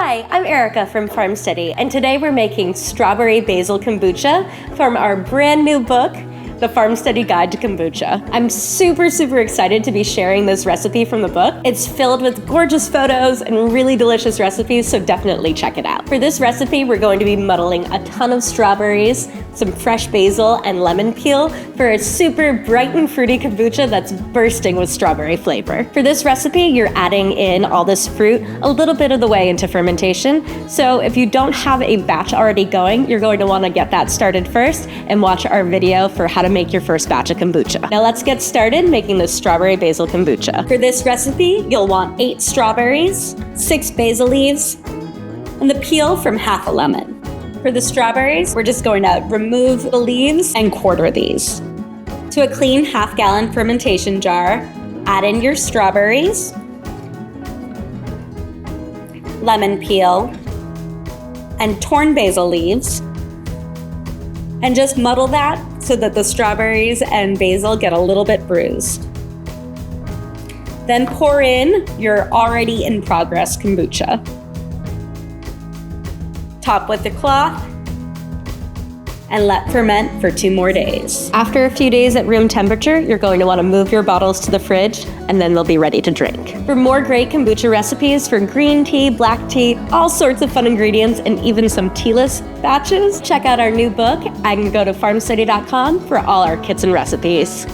Hi, I'm Erica from Farm Steady, and today we're making strawberry basil kombucha from our brand new book, The Farm Steady Guide to Kombucha. I'm super excited to be sharing this recipe from the book. It's filled with gorgeous photos and really delicious recipes, so definitely check it out. For this recipe, we're going to be muddling a ton of strawberries, some fresh basil, and lemon peel for a super bright and fruity kombucha that's bursting with strawberry flavor. For this recipe, you're adding in all this fruit a little bit of the way into fermentation, so if you don't have a batch already going, you're going to want to get that started first and watch our video for how to make your first batch of kombucha. Now let's get started making the strawberry basil kombucha. For this recipe, you'll want 8 strawberries, 6 basil leaves, and the peel from half a lemon. For the strawberries, we're just going to remove the leaves and quarter these. To a clean half-gallon fermentation jar, add in your strawberries, lemon peel, and torn basil leaves, and just muddle that so that the strawberries and basil get a little bit bruised. Then pour in your already in progress kombucha. Top with the cloth and let ferment for 2 more days. After a few days at room temperature, you're going to want to move your bottles to the fridge and then they'll be ready to drink. For more great kombucha recipes for green tea, black tea, all sorts of fun ingredients, and even some tealess batches, check out our new book and go to farmsteady.com for all our kits and recipes.